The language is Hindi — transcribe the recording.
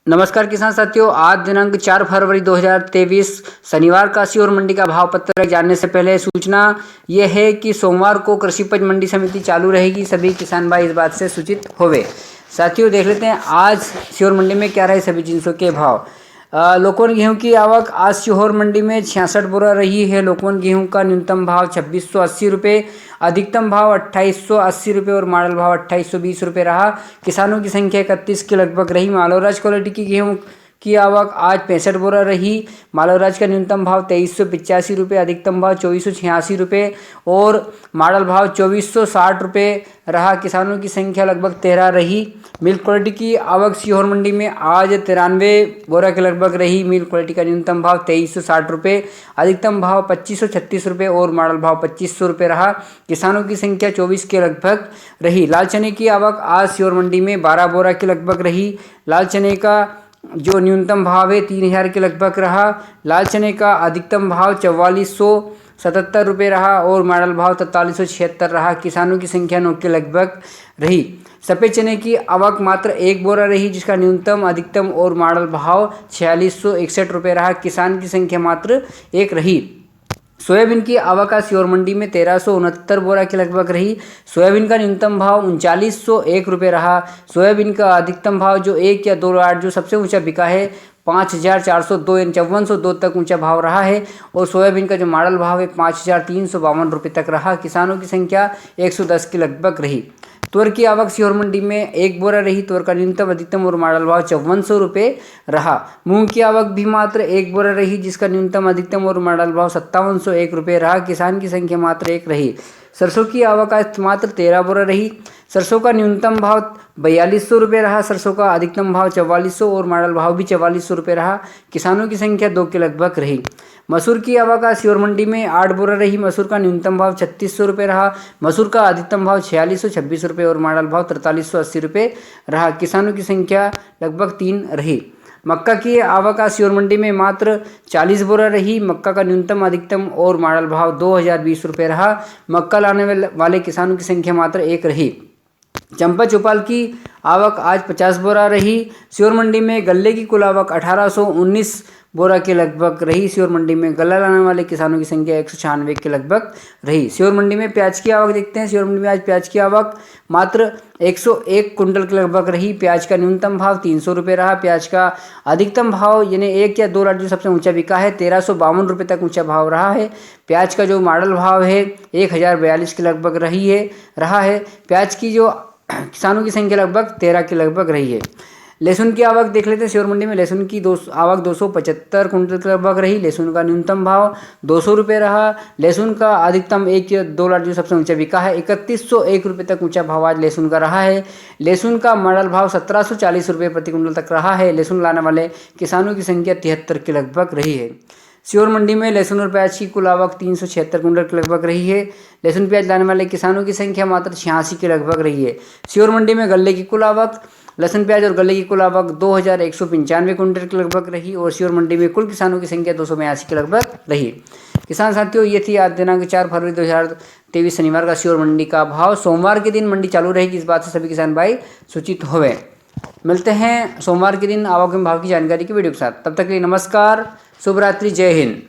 नमस्कार किसान साथियों, आज दिनांक 4 फरवरी 2023 शनिवार का सीहोर मंडी का भाव पत्र जानने से पहले सूचना यह है कि सोमवार को कृषि उपज मंडी समिति चालू रहेगी। सभी किसान भाई इस बात से सूचित होवे। साथियों देख लेते हैं आज सीहोर मंडी में क्या रहे सभी जिनसों के भाव। लोकवन गेहूं की आवक आज सीहोर मंडी में 66 बोरा रही है। लोकवन गेहूं का न्यूनतम भाव 2680 रुपये, अधिकतम भाव 2880 रुपये और मॉडल भाव 2820 रुपये रहा। किसानों की संख्या 31 के लगभग रही। मालोराज क्वालिटी की गेहूं की आवक आज 65 बोरा रही। मालोराज का न्यूनतम भाव 2385 रुपये, अधिकतम भाव 2486 रुपये और मॉडल भाव 2460 रुपये रहा। किसानों की संख्या लगभग 13 रही। मिल्क क्वालिटी की आवक सीहोर मंडी में आज 93 बोरा के लगभग रही। मिल्क क्वालिटी का न्यूनतम भाव 2360 रुपये, अधिकतम भाव 2536 रुपये और मॉडल भाव 2500 रुपये रहा। किसानों की संख्या 24 के लगभग रही। लाल चने की आवक आज सीहोर मंडी में 12 बोरा के लगभग रही। लाल चने का जो न्यूनतम भाव है 3000 के लगभग रहा। लाल चने का अधिकतम भाव 4477 रुपये रहा और मॉडल भाव 4376 रहा। किसानों की संख्या 9 के लगभग रही। सफ़ेद चने की आवक मात्र 1 बोरा रही, जिसका न्यूनतम अधिकतम और मॉडल भाव 4661 रुपये रहा। किसान की संख्या मात्र 1 रही। सोयाबीन की आवक आज सीहोर मंडी में 1369 बोरा के लगभग रही। सोयाबीन का न्यूनतम भाव 3901 रुपये रहा। सोयाबीन का अधिकतम भाव जो 1 या 2 लाट जो सबसे ऊंचा बिका है 5402 यानी 5402 तक ऊंचा भाव रहा है और सोयाबीन का जो मॉडल भाव है 5352 रुपये तक रहा। किसानों की संख्या 110 के लगभग रही। तुअर की आवक सीहोर मंडी में 1 बोरा रही। तुअर का न्यूनतम अधिकतम और मॉडल भाव 5400 रुपये रहा। मूंग की आवक भी मात्र 1 बोरा रही, जिसका न्यूनतम अधिकतम और मॉडल भाव 5701 रुपये रहा। किसान की संख्या मात्र 1 रही। सरसों की आवक आज मात्र 13 बोरा रही। सरसों का न्यूनतम भाव 4200 रुपये रहा। सरसों का अधिकतम भाव 4400 और मॉडल भाव भी 4400 रुपये रहा। किसानों की संख्या 2 के लगभग रही। मसूर की आवक आज सीहोर मंडी में 8 बोरा रही। मसूर का न्यूनतम भाव 3600 रुपये रहा। मसूर का अधिकतम भाव 4626 रुपये और मॉडल भाव 4380 रुपये रहा। किसानों की संख्या लगभग 3 रही। मक्का की आवक आज सीहोर मंडी में मात्र 40 बोरा रही। मक्का का न्यूनतम अधिकतम और मॉडल भाव 2020 रुपये रहा। मक्का लाने वाले किसानों की संख्या मात्र 1 रही। चंपा चौपाल की आवक आज 50 बोरा रही। सीहोर मंडी में गल्ले की कुल आवक 1819 बोरा के लगभग रही। सीहोर मंडी में गल्ला लाने वाले किसानों की संख्या 196 के लगभग रही। सीहोर मंडी में प्याज की आवक देखते हैं। सीहोर मंडी में आज प्याज की आवक मात्र 101 कुंटल के लगभग रही। प्याज का न्यूनतम भाव 300 रुपये रहा। प्याज का अधिकतम भाव यानी 1 या 2 लाट जो सबसे ऊंचा बिका है 1352 रुपये तक ऊंचा भाव रहा है। प्याज का जो मॉडल भाव है 1042 के लगभग रहा है। प्याज की जो किसानों की संख्या लगभग 13 के लगभग रही है। लहसुन की आवक देख लेते हैं। सीहोर मंडी में लहसुन की आवक 275 कुंटल के लगभग रही। लहसुन का न्यूनतम भाव 200 रुपये रहा। लहसुन का अधिकतम 1 या 2 लाट जो सबसे ऊंचा बिका है 3101 रुपये तक ऊंचा भाव आज लहसुन का रहा है। लहसुन का मॉडल भाव 1740 रुपये प्रति कुंटल तक रहा है। लहसुन लाने वाले किसानों की संख्या 73 के लगभग रही है। सीहोर मंडी में लहसुन और प्याज की कुल आवक 376 कुंटल के लगभग रही है। लहसुन प्याज लाने वाले किसानों की संख्या मात्र 86 के लगभग रही है। सीहोर मंडी में गल्ले की कुल आवक लहसुन प्याज और गल्ले की कुल आवक 2195 कुंटल के लगभग रही और सीहोर मंडी में कुल किसानों की संख्या 282 के लगभग रही। किसान साथियों, ये थी आज दिनांक 4 फरवरी 2023 शनिवार का सीहोर मंडी का भाव। सोमवार के दिन मंडी चालू रहेगी, इस बात से सभी किसान भाई सूचित होवे। मिलते हैं सोमवार के दिन आवक एवं भाव की जानकारी की वीडियो के साथ। तब तक के लिए नमस्कार, शुभ रात्रि, जय हिंद।